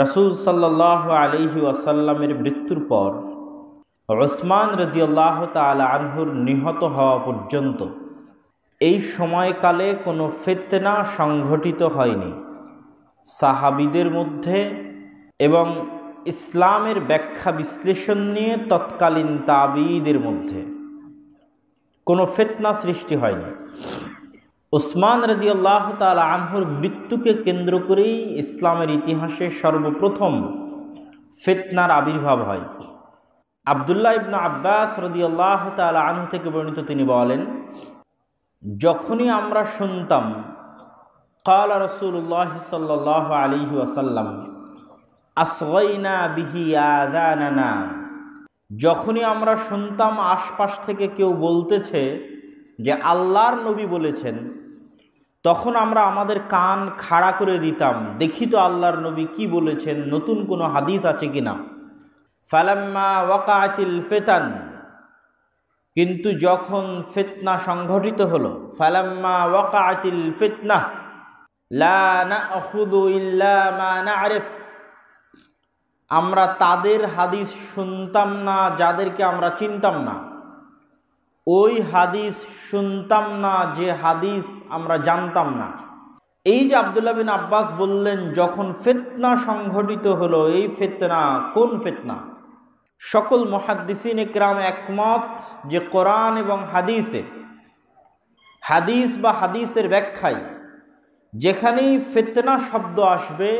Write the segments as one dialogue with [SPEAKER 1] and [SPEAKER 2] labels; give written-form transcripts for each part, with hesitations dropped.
[SPEAKER 1] রাসূল সাল্লাল্লাহু আলাইহি ওয়াসাল্লামের মৃত্যুর পর উসমান রাদিয়াল্লাহু তাআলা আনহুর নিহত হওয়া পর্যন্ত এই সময়কালে কোনো ফিতনা সংঘটিত হয়নি সাহাবীদের মধ্যে এবং ইসলামের ব্যাখ্যা বিশ্লেষণ নিয়ে তৎকালীন তাবিঈদের মধ্যে কোনো ফিতনা সৃষ্টি হয়নি। উসমান রাদিয়াল্লাহু তাআলা আনহুর মৃত্যুকে কেন্দ্র করেই ইসলামের ইতিহাসে সর্বপ্রথম ফিতনার আবির্ভাব হয়। আব্দুল্লাহ ইবনে আব্বাস রাদিয়াল্লাহু তাআলা আনহু থেকে বর্ণিত, তিনি বলেন, যখনই আমরা শুনতাম ক্বালা রাসূলুল্লাহ সাল্লাল্লাহু আলাইহি ওয়াসাল্লাম আসগাইনা বিহি আযানানা, যখনই আমরা শুনতাম আশপাশ থেকে কেউ বলতেছে যে আল্লাহর নবী বলেছেন, তখন আমরা আমাদের কান খাড়া করে দিতাম, দেখি তো আল্লাহর নবী কি বলেছেন, নতুন কোনো হাদিস আছে কিনা। ফালাম্মা ওয়াকাআতিল ফিতান, কিন্তু যখন ফিতনা সংঘটিত হলো, ফালাম্মা ওয়াকাআতিল ফিতনা লা নাখুযু ইল্লা মা না'রিফ, আমরা তাদের হাদিস শুনতাম না যাদেরকে আমরা চিনতাম না, ওই হাদিস শুনতাম না যে হাদিস আমরা জানতাম না। এই যে আব্দুল্লাহ বিন আব্বাস বললেন, যখন ফিতনা সংঘটিত হলো, এই ফিতনা কোন ফিতনা? সকল মুহাদ্দিসিন ইকরাম একমত যে কোরআন এবং হাদিসে, হাদিস বা হাদিসের ব্যাখ্যায় যেখানেই ফিতনা শব্দ আসবে,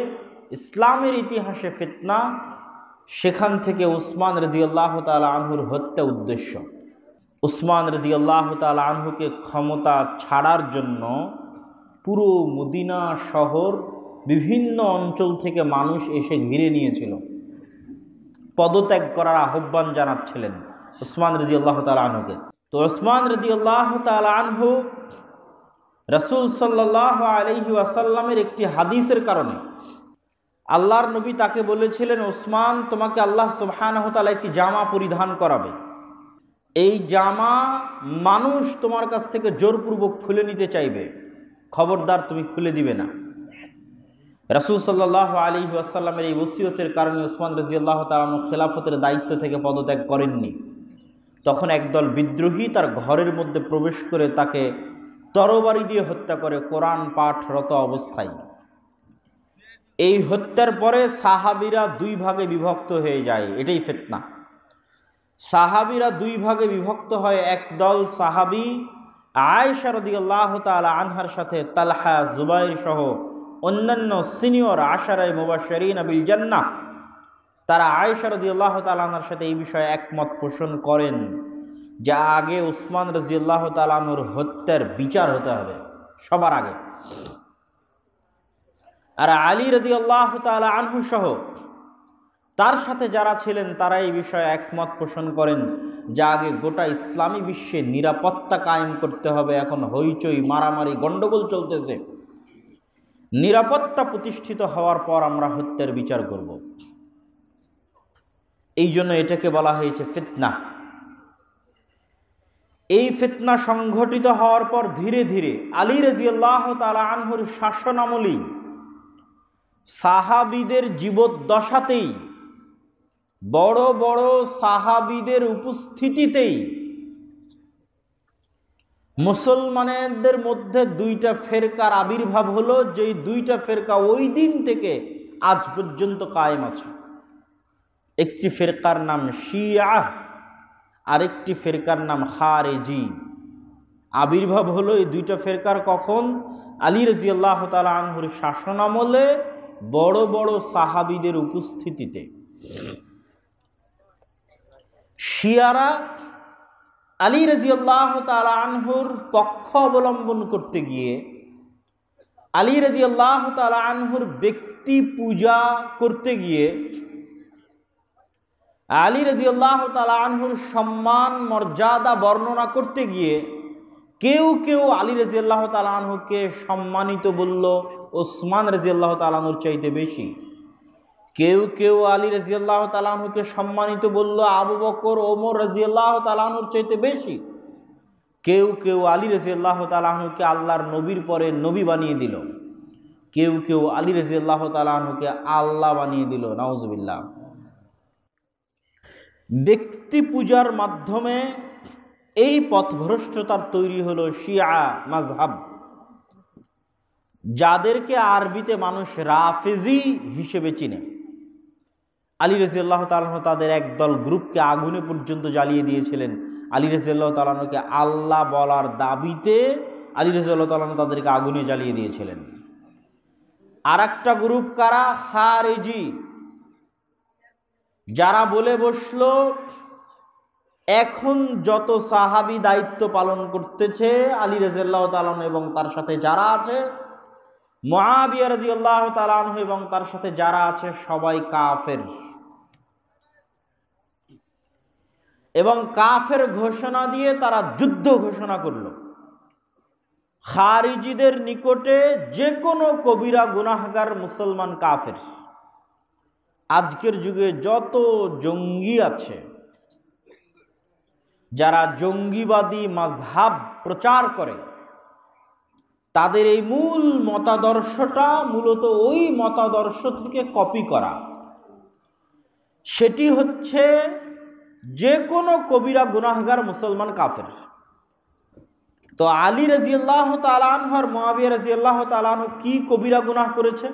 [SPEAKER 1] ইসলামের ইতিহাসে ফিতনা, সেখান থেকে উসমান রাদিয়াল্লাহু তাআলা আনহুর হত্যা উদ্দেশ্য। উসমান রাদিয়াল্লাহু তাআলা আনহুকে ক্ষমতা ছাড়ার জন্য পুরো মদিনা শহর বিভিন্ন অঞ্চল থেকে মানুষ এসে ঘিরে নিয়েছিল, পদত্যাগ করার আহ্বান জানাচ্ছিলেন উসমান রাদিয়াল্লাহু তাআলা আনহুকে। তো উসমান রাদিয়াল্লাহু তাআলা আনহু রাসূল সাল্লাল্লাহু আলাইহি ওয়াসাল্লামের একটি হাদিসের কারণে, আল্লাহর নবী তাকে বলেছিলেন, উসমান, তোমাকে আল্লাহ সুবহানাহু ওয়া তাআলা একটি জামা পরিধান করাবে, এই জামা মানুষ তোমার কাছ থেকে জোরপূর্বক খুলে নিতে চাইবে, খবরদার তুমি খুলে দিবে না। রাসূল সাল্লাল্লাহু আলাইহি ওয়াসাল্লামের এই ওসিয়তের কারণে উসমান রাদিয়াল্লাহু তাআলা খেলাফতের দায়িত্ব থেকে পদত্যাগ করেননি। তখন একদল বিদ্রোহী তার ঘরের মধ্যে প্রবেশ করে তাকে তরবারি দিয়ে হত্যা করে কোরআন পাঠরত অবস্থায়। এই হত্যার পরে সাহাবীরা দুই ভাগে বিভক্ত হয়ে যায়, এটাই ফিতনা। সাহাবীরা দুই ভাগে বিভক্ত হয়, একদল সাহাবী আয়েশা রাদিয়াল্লাহু তাআলা আনহার সাথে তালহা, জুবাইর সহ অন্যান্য সিনিয়র আশারায়ে মুবাশশিরিন বিল জান্নাহ, তারা আয়েশা রাদিয়াল্লাহু তাআলা আনহার সাথে এই বিষয়ে একমত পোষণ করেন যে আগে উসমান রাদিয়াল্লাহু তাআলা আনহুর হত্যার বিচার হতে হবে সবার আগে। আর আলী রাদিয়াল্লাহু তাআলা আনহু সহ তার সাথে যারা ছিলেন তারা এই বিষয়ে একমত পোষণ করেন যে আগে গোটা ইসলামী বিশ্বে নিরাপত্তা কায়েম করতে হবে। এখন হইচই, মারামারি, গন্ডগোল চলতেছে, নিরাপত্তা প্রতিষ্ঠিত হওয়ার পর আমরা হত্যার বিচার করব। এই জন্য এটাকে বলা হয়েছে ফিতনা। এই ফিতনা সংঘটিত হওয়ার পর ধীরে ধীরে আলী রাদিয়াল্লাহু তাআলা আনহুর শাসনামলেই, সাহাবীদের জীবদ্দশাতেই, বড় বড় সাহাবীদের উপস্থিতিতেই মুসলমানদের মধ্যে দুইটা ফেরকার আবির্ভাব হলো, যেই দুইটা ফেরকা ওই দিন থেকে আজ পর্যন্ত কায়েম আছে। একটি ফেরকার নাম শিয়া, আরেকটি ফেরকার নাম খারেজি। আবির্ভাব হলো এই দুইটা ফেরকার কখন? আলী রাদিয়াল্লাহু তাআলা আনহুর শাসনামলে, বড় বড় সাহাবীদের উপস্থিতিতে। শিয়ারা আলী রাদিয়াল্লাহু তাআলা আনহুর পক্ষ অবলম্বন করতে গিয়ে, আলী রাদিয়াল্লাহু তাআলা আনহুর ব্যক্তি পূজা করতে গিয়ে, আলী রাদিয়াল্লাহু তাআলা আনহুর সম্মান মর্যাদা বর্ণনা করতে গিয়ে কেউ কেউ আলী রাদিয়াল্লাহু তাআলা আনহুকে সম্মানিত বলল ওসমান রাদিয়াল্লাহু তাআলা আনহুর চাইতে বেশি। কেউ কেউ আলী রাদিয়াল্লাহু তাআলা আনহুকে সম্মানিত বলল আবু বকর, ওমর রাদিয়াল্লাহু তাআলা আনহুর চাইতে বেশি। কেউ কেউ আলী রাদিয়াল্লাহু তাআলা আনহুকে আল্লাহর নবীর পরে নবী বানিয়ে দিল। কেউ কেউ আলী রাদিয়াল্লাহু তাআলা আনহুকে আল্লাহ বানিয়ে দিল, নাউজুবিল্লাহ। ব্যক্তি পূজার মাধ্যমে এই পথভ্রষ্টতার তৈরি হলো শিয়া মাযহাব, যাদেরকে আরবিতে মানুষ রাফিজি হিসেবে চিনে। আলী রাদিয়াল্লাহু তাআলা আনহু তাদের একদল গ্রুপকে আগুনে পর্যন্ত জ্বালিয়ে দিয়েছিলেন আলী রাদিয়াল্লাহু তাআলা আনহুকে আল্লাহ বলার দাবিতে। আলী রাদিয়াল্লাহু তাআলা আনহু তাদেরকে আগুনে জ্বালিয়ে দিয়েছিলেন। আর একটা গ্রুপ কারা? খারিজি, যারা বলে বসলো এখন যত সাহাবী দায়িত্ব পালন করতেছে আলী রাদিয়াল্লাহু তাআলা আনহু এবং তার সাথে যারা আছে, মুআবিয়া রাদিয়াল্লাহু তাআলা আনহু এবং তার সাথে যারা আছে, সবাই কাফের। এবং কাফের ঘোষণা দিয়ে তারা যুদ্ধ ঘোষণা করল। খারিজিদের নিকটে যে কোনো কবিরা গুনাহগার মুসলমান কাফের। আজকের যুগে যত জঙ্গি আছে, যারা জঙ্গিবাদী মাযহাব প্রচার করে, তাদের এই মূল মতাদর্শটা মূলত ওই মতাদর্শ থেকে কপি করা। সেটি হচ্ছে যে কোনো কবিরা গুনাহগার মুসলমান কাফের। তো আলী রাদিয়াল্লাহু তাআলা আনহু আর মুআবিয়া রাদিয়াল্লাহু তাআলা আনহু কি কবিরা গুনাহ করেছে?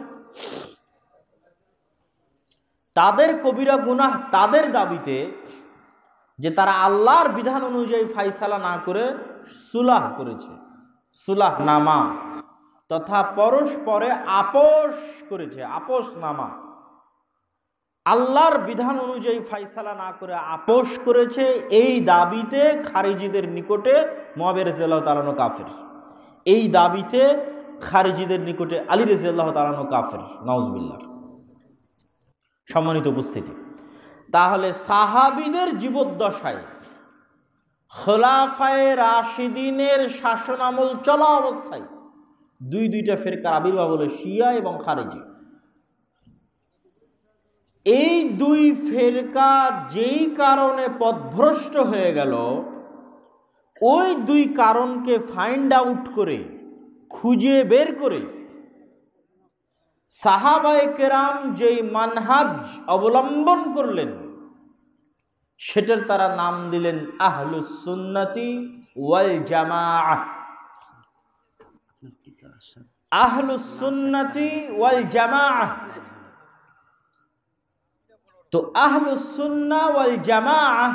[SPEAKER 1] তাদের কবিরা গুনাহ তাদের দাবিতে যে তারা আল্লাহর বিধান অনুযায়ী ফায়সালা না করে সুলাহ করেছে, সুলাহ নামা তথা পরস্পরে আপোষ করেছে, আপোষ নামা। আল্লাহর বিধান অনুযায়ী ফায়সালা না করে আপোষ করেছে, এই দাবিতে খারিজিদের নিকটে মুআবিয়া রাদিয়াল্লাহু তাআলা আনহু কাফের। এই দাবিতে খারিজিদের নিকটে আলী রাদিয়াল্লাহু তাআলা আনহু কাফের, নাউজুবিল্লাহ। সম্মানিত উপস্থিতি, তাহলে সাহাবীদের জীবদ্দশায় খোলাফায়ে রাশিদিনের শাসনামল চলা অবস্থায় দুইটা ফিরকার আবির্ভাব হলো শিয়া এবং খারিজি। এই দুই ফিরকা যেই কারণে পথভ্রষ্ট হয়ে গেল, ওই দুই কারণকে ফাইন্ড আউট করে, খুঁজে বের করে সাহাবায়ে কেরাম যেই মানহাজ অবলম্বন করলেন, সেটার তারা নাম দিলেন আহলুস সুন্নতি ওয়াল জামাআহ। আহলুস সুন্নতি ওয়াল জামাআহ। তো আহলুস সুন্নাহ ওয়াল জামাআহ,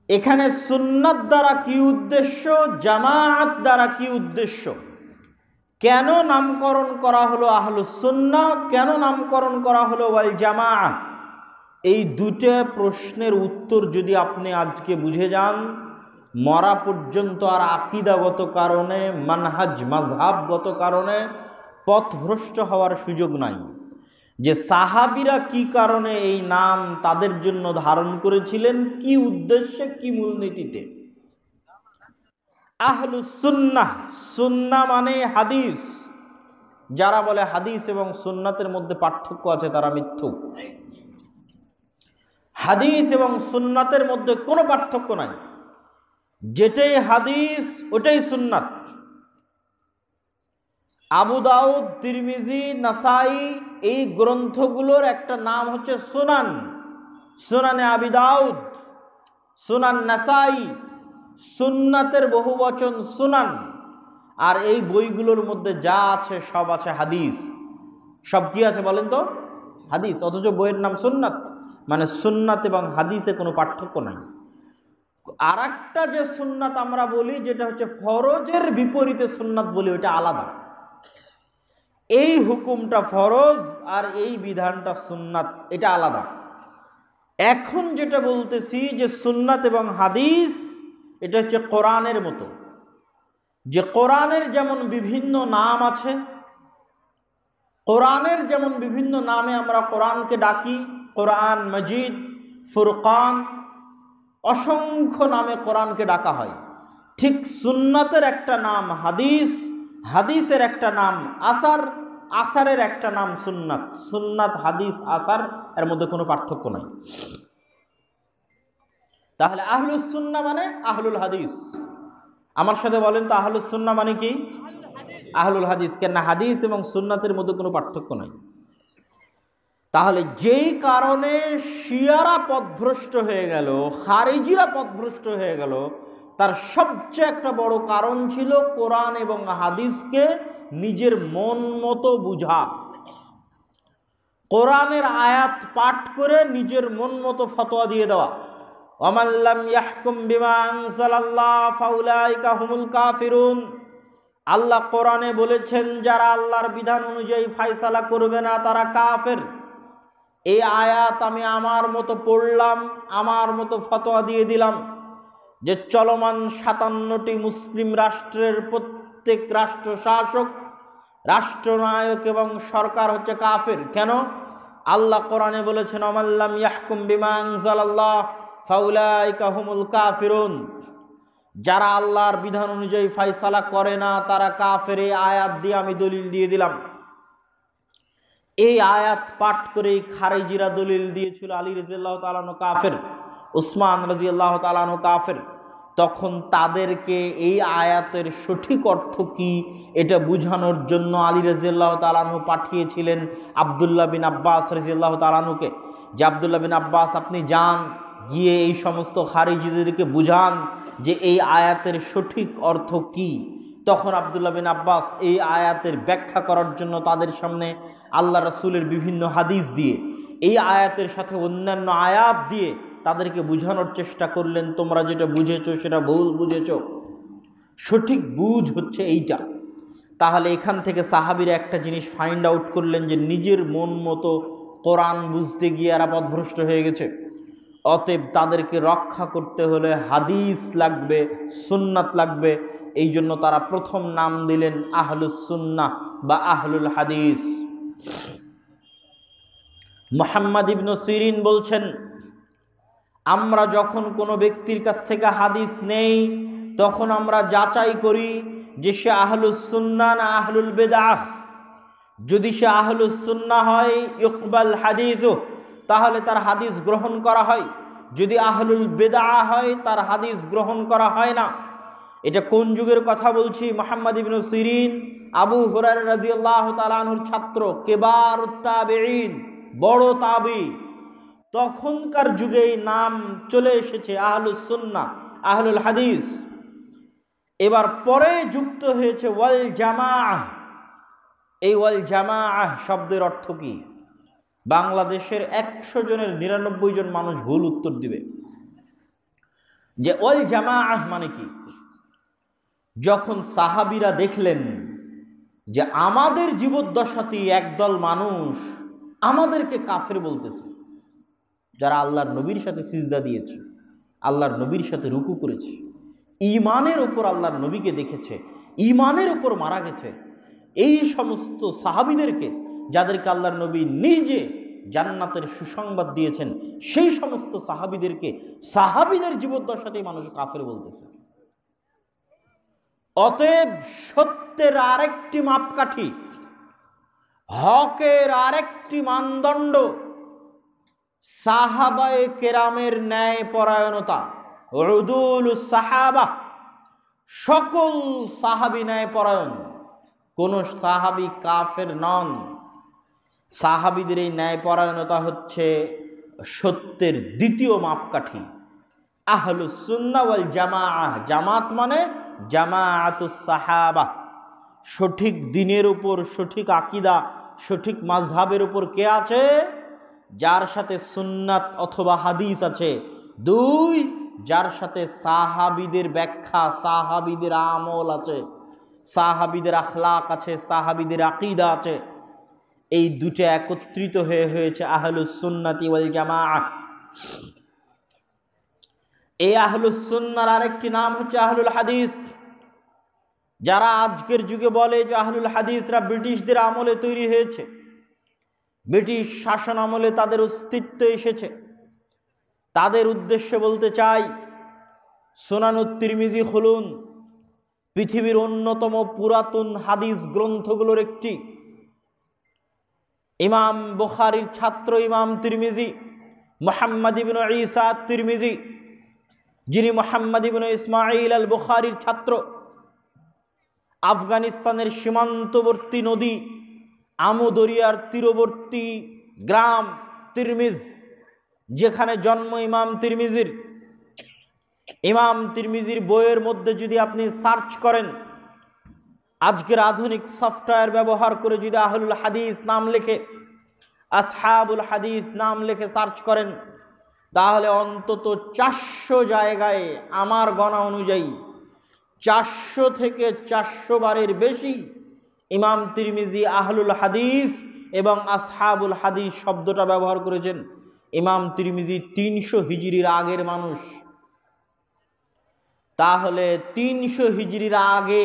[SPEAKER 1] এখানে সুন্নাত দ্বারা কি উদ্দেশ্য, জামাআত দ্বারা কি উদ্দেশ্য? কেন নামকরণ করা হলো আহলুস সুন্নাহ, কেন নামকরণ করা হলো ওয়াল জামাআহ? এই দুটো প্রশ্নের উত্তর যদি আপনি আজকে বুঝে যান, মরা পর্যন্ত আর আকীদাগত কারণে, মানহাজ মাযহাবগত কারণে পথভ্রষ্ট হওয়ার সুযোগ নাই। যে সাহাবীরা কি কারণে এই নাম তাদের জন্য ধারণ করেছিলেন, কি উদ্দেশ্যে, কি মূলনীতিতে। আহলুস সুন্নাহ, সুন্নাহ মানে হাদিস। যারা বলে হাদিস এবং সুন্নাতের মধ্যে পার্থক্য আছে, তারা মিথ্যুক। হাদিস এবং সুন্নাতের মধ্যে কোনো পার্থক্য নাই। যেটাই হাদিস ওটাই সুন্নাত। আবু দাউদ, তিরমিজি, নাসাই এই গ্রন্থগুলোর একটা নাম হচ্ছে সুনান। সুনানে আবি দাউদ, সুনান নাসাই, সুন্নাতের বহুবচন সুনান। আর এই বইগুলোর মধ্যে যা আছে সব আছে হাদিস। সব কি আছে বলেন তো? হাদিস। অথচ বইয়ের নাম সুন্নাত। মানে সুন্নাত এবং হাদিসে কোনো পার্থক্য নাই। আর একটা যে সুন্নাত আমরা বলি, যেটা হচ্ছে ফরজের বিপরীতে সুন্নাত বলি, ওইটা আলাদা। এই হুকুমটা ফরজ আর এই বিধানটা সুন্নাত, এটা আলাদা। এখন যেটা বলতেছি যে সুন্নাত এবং হাদিস, এটা হচ্ছে কোরআনের মতো। যে কোরআনের যেমন বিভিন্ন নাম আছে, কোরআনের যেমন বিভিন্ন নামে আমরা কোরআনকে ডাকি, কোরআন মজিদ, ফুরকান, অসংখ্য নামে কোরআনকে ডাকা হয়। ঠিক সুন্নাতের একটা নাম হাদিস, হাদিসের একটা নাম আসার, আসারের একটা নাম সুন্নাত। সুন্নাত, হাদিস, আসার এর মধ্যে কোনো পার্থক্য নাই। তাহলে আহলুস সুন্নাহ মানে আহলুল হাদিস। আমার সাথে বলেন তো আহলুস সুন্নাহ মানে কি? আহলুল হাদিস, কেন হাদিস এবং সুন্নাতের মধ্যে কোনো পার্থক্য নাই। তাহলে যেই কারণে শিয়ারা পথভ্রষ্ট হয়ে গেল, খারিজিরা পথভ্রষ্ট হয়ে গেল, তার সবচেয়ে একটা বড় কারণ ছিল কোরআন এবং হাদিসকে নিজের মন মতো বুঝা। কোরআনের আয়াত পাঠ করে নিজের মন মতো ফতোয়া দিয়ে দেওয়া। ওয়ামান লাম ইয়াহকুম বিমা আনজালাল্লাহ ফাউলাইকা হুমুল কাফিরুন। আল্লাহ কোরআনে বলেছেন যারা আল্লাহর বিধান অনুযায়ী ফায়সালা করবে না তারা কাফের। এই আয়াত আমি আমার মতো পড়লাম, আমার মতো ফতোয়া দিয়ে দিলাম যে চলমান 57টি মুসলিম রাষ্ট্রের প্রত্যেক রাষ্ট্র শাসক, রাষ্ট্রনায়ক এবং সরকার হচ্ছে কাফের। কেন? আল্লাহ কোরআনে বলেছেন ওয়ামান লাম ইয়াহকুম বিমা আনজালাল্লাহ ফাউলাইকা হুমুল কাফিরুন। যারা আল্লাহর বিধান অনুযায়ী ফায়সালা করে না তারা কাফের। এই আয়াত দিয়ে আমি দলিল দিয়ে দিলাম। এই আয়াত পাঠ করে খারিজিরা দলিল দিয়েছিল আলী রাদিয়াল্লাহু তাআলা আনহু কাফের, উসমান রাদিয়াল্লাহু তাআলা আনহু কাফের। তখন তাদেরকে এই আয়াতের সঠিক অর্থ কি এটা বুঝানোর জন্য আলী রাদিয়াল্লাহু তাআলা আনহু পাঠিয়েছিলেন আব্দুল্লাহ বিন আব্বাস রাদিয়াল্লাহু তাআলা আনহুকে, যে আব্দুল্লাহ বিন আব্বাস আপনি যান, গিয়ে এই সমস্ত খারিজিদেরকে বুঝান যে এই আয়াতের সঠিক অর্থ কি। তখন আব্দুল্লাহ বিন আব্বাস এই আয়াতের ব্যাখ্যা করার জন্য তাদের সামনে আল্লাহ রাসূলের বিভিন্ন হাদিস দিয়ে, এই আয়াতের সাথে অন্যান্য আয়াত দিয়ে তাদেরকে বোঝানোর চেষ্টা করলেন, তোমরা যেটা বুঝেছো সেটা ভুল বুঝেছো, সঠিক বুঝ হচ্ছে এইটা। তাহলে এখান থেকে সাহাবীরা একটা জিনিস ফাইন্ড আউট করলেন যে নিজের মন মতো কোরআন বুঝতে গিয়ে এরা পথভ্রষ্ট হয়ে গেছে। অতএব তাদেরকে রক্ষা করতে হলে হাদিস লাগবে, সুন্নাত লাগবে। এই জন্য তারা প্রথম নাম দিলেন আহলুস সুন্নাহ বা আহলুল হাদিস। মুহাম্মদ ইবনে সিরিন বলছেন, আমরা যখন কোনো ব্যক্তির কাছ থেকে হাদিস নেই তখন আমরা যাচাই করি যে সে আহলুস সুন্নাহ না আহলুল বিদআহ। যদি সে আহলুস সুন্নাহ হয় ইকবাল হাদিসু, তাহলে তার হাদিস গ্রহণ করা হয়। যদি আহলুল বিদআহ হয় তার হাদিস গ্রহণ করা হয় না। এটা কোন যুগের কথা বলছি? মুহাম্মদ ইবনে সিরিন আবু হুরায়রা রাদিয়াল্লাহু তাআলা আনহুর ছাত্র, কিবারুত তাবিঈন, বড় তাবী। তখনকার যুগে এই নাম চলে এসেছে আহলুস সুন্নাহ, আহলুল হাদিস। এবার পরে যুক্ত হয়েছে ওয়াল জামাআহ। এই ওয়াল জামাআহ শব্দের অর্থ কি? বাংলাদেশের 100 জনের 99 জন মানুষ ভুল উত্তর দিবে যে ওয়াল জামাআহ মানে কি। যখন সাহাবীরা দেখলেন যে আমাদের জীবদ্দশাতেই একদল মানুষ আমাদেরকে কাফের বলতেছে, যারা আল্লাহর নবীর সাথে সিজদা দিয়েছে, আল্লাহর নবীর সাথে রুকু করেছে, ঈমানের উপর আল্লাহর নবীকে দেখেছে, ঈমানের উপর মারা গেছে, এই সমস্ত সাহাবীদেরকে, যাদেরকে আল্লাহর নবী নিজে জান্নাতের সুসংবাদ দিয়েছেন, সেই সমস্ত সাহাবীদেরকে সাহাবীদের জীবদ্দশাতেই মানুষ কাফের বলতেছে। অতএব সত্যের আরেকটি মাপকাঠি, হকের আরেকটি মানদণ্ড সাহাবায়ে কেরামের ন্যায় পরায়ণতা, উদুলুস সাহাবা। সকল সাহাবী ন্যায় পরায়ণ, কোন সাহাবী কাফের নন। সাহাবীদের এই ন্যায় পরায়ণতা হচ্ছে সত্যের দ্বিতীয় মাপকাঠি। আহলুস সুন্নাহ ওয়াল জামাআহ, জামাত মানে জামাআতুস সাহাবা। সঠিক দ্বীনের উপর, সঠিক আকীদা, সঠিক মাযহাবের উপর কে আছে? যার সাথে সুন্নাত অথবা হাদিস আছে। 2, যার সাথে সাহাবীদের ব্যাখ্যা, সাহাবীদের আমল আছে, সাহাবীদের আখলাক আছে, সাহাবীদের আকীদা আছে। এই দুটো একত্রিত হয়েছে আহলুস সুন্নাতি ওয়াল জামাআহ। এই আহলুস সুন্নাহর আরেকটি নাম হচ্ছে আহলুল হাদিস। যারা আজকের যুগে বলে যে আহলুল হাদিসরা ব্রিটিশদের আমলে তৈরি হয়েছে, ব্রিটিশ শাসন আমলে তাদের অস্তিত্ব এসেছে, তাদের উদ্দেশ্যে বলতে চাই, সুনানুত তিরমিজি খুলুন, পৃথিবীর অন্যতম পুরাতন হাদিস গ্রন্থগুলোর একটি। ইমাম বুখারীর ছাত্র ইমাম তিরমিজি, মুহাম্মদ ইবনে ঈসা তিরমিজি, যিনি মুহাম্মদ ইবনে ইসমাঈল আল বুখারীর ছাত্র। আফগানিস্তানের সীমান্তবর্তী নদী আমু দরিয়ার তীরবর্তী গ্রাম তিরমিজ, যেখানে জন্ম ইমাম তিরমিজির বইয়ের মধ্যে যদি আপনি সার্চ করেন, আজকের আধুনিক সফটওয়্যার ব্যবহার করে যদি আহলুল হাদিস নাম লিখে, আসহাবুল হাদিস নাম লিখে সার্চ করেন, তাহলে অন্তত 400 জায়গায় আমার গণনা অনুযায়ী 400 থেকে 400 বারের বেশি ইমাম তিরমিজি আহলুল হাদিস এবং আসহাবুল হাদিস শব্দটা ব্যবহার করেছেন। ইমাম তিরমিজি 300 হিজরির আগের মানুষ, তাহলে 300 হিজরির আগে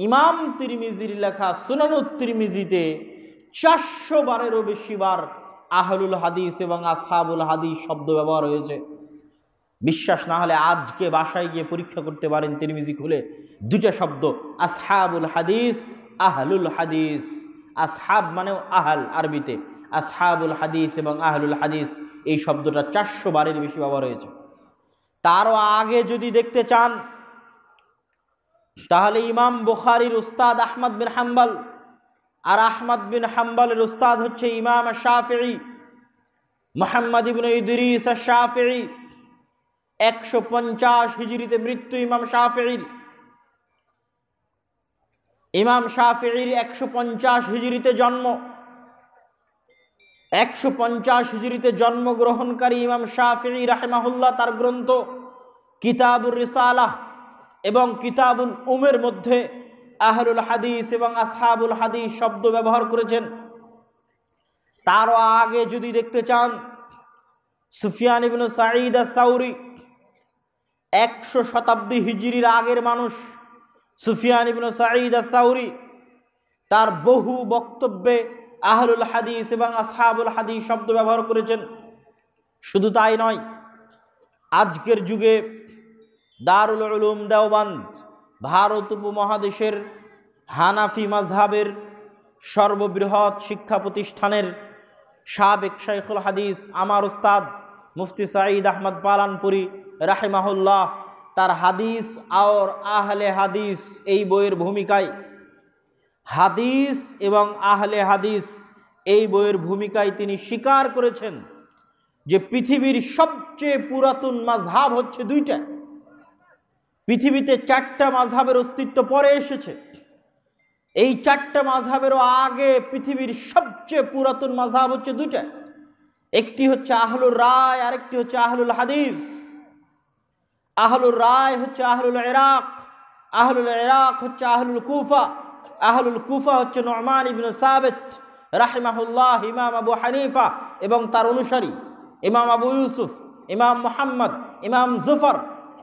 [SPEAKER 1] ইমাম তিরমিজির লেখা সুনানুত তিরমিজিতে 400 বারেরও বেশি বার আহলুল হাদিস এবং আসহাবুল হাদিস শব্দ ব্যবহার হয়েছে। বিশ্বাস না হলে আজকে বাসায় গিয়ে পরীক্ষা করতে পারেন, তিরমিজি খুলে, দুটা শব্দ আসহাবুল হাদিস, আহলুল হাদিস। আসহাব মানেও আহল আরবিতে, আসহাবুল হাদিস এবং আহলুল হাদিস এই শব্দটা 400 বারের বেশি ব্যবহার হয়েছে। তারও আগে যদি দেখতে চান, তাহলে ইমাম বুখারীর উস্তাদ আহমদ বিন হাম্বল, আর আহমদ বিন হাম্বলের উস্তাদ হচ্ছে ইমাম শাফিঈ, মুহাম্মদ ইবনে ইদরিস আশ-শাফিঈ। 150 হিজরিতে মৃত্যু ইমাম শাফিঈর। ইমাম শাফিঈর 150 হিজরিতে জন্ম। 150 হিজরিতে জন্মগ্রহণকারী ইমাম শাফিঈ রাহিমাহুল্লাহ তার গ্রন্থ কিতাবুর রিসালাহ এবং কিতাবুল উমের মধ্যে আহলুল হাদিস এবং আসহাবুল হাদিস শব্দ ব্যবহার করেছেন। তারও আগে যদি দেখতে চান, সুফিয়ান ইবনে সাঈদ আস-সাউরি, 100 শতাব্দী হিজরির আগের মানুষ সুফিয়ান ইবনে সাঈদ আস-সাউরি, তার বহু বক্তব্যে আহলুল হাদিস এবং আসহাবুল হাদিস শব্দ ব্যবহার করেছেন। শুধু তাই নয়, আজকের যুগে দারুল উলুম দেওবন্দ, ভারত উপমহাদেশের হানাফি মাযহাবের সর্ববৃহৎ শিক্ষা প্রতিষ্ঠানের সাবেক শাইখুল হাদিস আমার উস্তাদ মুফতি সাঈদ আহমদ পালানপুরি রাহিমাহুল্লাহ, তার হাদিস আর আহলে হাদিস এই বইয়ের ভূমিকায়, হাদিস এবং আহলে হাদিস এই বইয়ের ভূমিকায় তিনি স্বীকার করেছেন যে পৃথিবীর সবচেয়ে পুরাতন মাযহাব হচ্ছে 2টা। পৃথিবীতে 4টা মাযহাবের অস্তিত্ব পরে এসেছে। এই 4টা মাযহাবেরও আগে পৃথিবীর সবচেয়ে পুরাতন মাযহাব হচ্ছে 2টা। একটি হচ্ছে আহলুর রায়, আরেকটি হচ্ছে আহলুল হাদিস। আহলুর রায় হচ্ছে আহলুল ইরাক, আহলুল ইরাক হচ্ছে আহলুল কুফা, আহলুল কুফা হচ্ছে নু'মান ইবনে সাবিত রাহিমাহুল্লাহ, ইমাম আবু হানিফা এবং তার অনুসারী ইমাম আবু ইউসুফ, ইমাম মুহাম্মদ, ইমাম জুফর,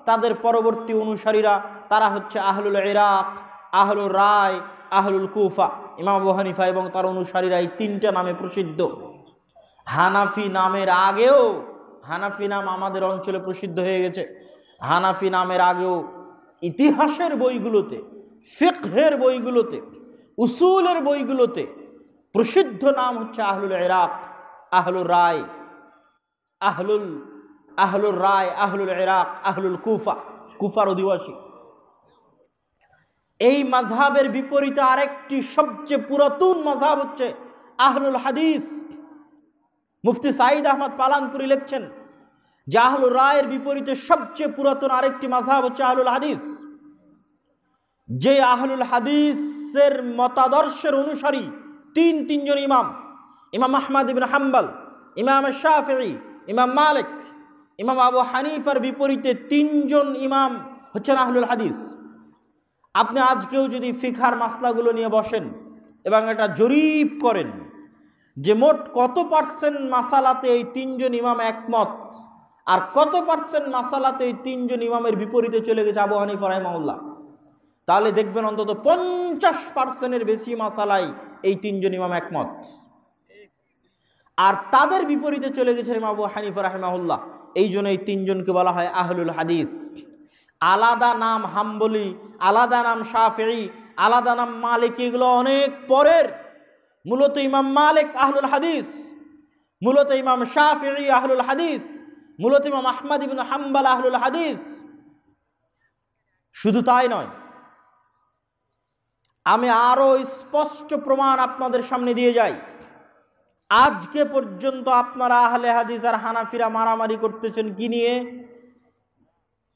[SPEAKER 1] তাদের পরবর্তী অনুসারীরা তারা হচ্ছে আহলুল ইরাক, আহলুর রায়, আহলুল কুফা। ইমাম আবু হানিফা এবং তার অনুসারীরা এই 3টা নামে প্রসিদ্ধ। হানাফি নামের আগেও, হানাফি নাম আমাদের অঞ্চলে প্রসিদ্ধ হয়ে গেছে, হানাফি নামের আগেও ইতিহাসের বইগুলোতে, ফিকহের বইগুলোতে, উসুলের বইগুলোতে প্রসিদ্ধ নাম হচ্ছে আহলুল ইরাক, আহলুর রায়, আহলুর রায়, আহলুল ইরাক, আহলুল কুফা, কুফার অধিবাসী। এই মাযহাবের বিপরীতে আরেকটি সবচেয়ে পুরাতন মাযহাব হচ্ছে আহলুল হাদিস। মুফতি সাঈদ আহমদ পালানপুরি লিখছেন যে আহলুর রায়ের বিপরীতে সবচেয়ে পুরাতন আরেকটি মাযহাব হচ্ছে আহলুল হাদিস। যে আহলুল হাদিসের মতাদর্শের অনুসারী তিনজন ইমাম, ইমাম আহমদ ইবনে হাম্বল, ইমাম শাফিঈ, ইমাম মালিক, ইমাম আবু হানিফার বিপরীতে 3জন ইমাম হচ্ছেন আহলুল হাদিস। আপনি আজকেও যদি ফিকহার মাসলাগুলো নিয়ে বসেন এবং এটা জরিপ করেন যে মোট কত পার্সেন্ট মাসালাতে এই 3জন ইমাম একমত আর কত পার্সেন্ট মাসালাতে এই 3জন ইমামের বিপরীতে চলে গেছে আবু হানিফা রাহিমাহুল্লাহ, তাহলে দেখবেন অন্তত 50%-এর বেশি মাসালায় এই 3জন ইমাম একমত। আর তাদের বিপরীতে চলে গেছে ইমাম আবু হানিফা রাহিমাহুল্লাহ। এই জন্য এই 3জনকে বলা হয় আহলুল হাদিস। আলাদা নাম হাম্বলি, আলাদা নাম শাফিঈ, আলাদা নাম মালিকি, এগুলো অনেক পরের। মূলত ইমাম মালিক আহলুল হাদিস, মূলত ইমাম শাফিঈ আহলুল হাদিস, মূলত ইমাম আহমদ ইবনে হাম্বল আহলুল হাদিস। শুধু তাই নয়, আমি আরও স্পষ্ট প্রমাণ আপনাদের সামনে দিয়ে যাই। আজকে পর্যন্ত আপনারা আহলে হাদিস আর হানাফিরা মারামারি করতেছেন কি নিয়ে?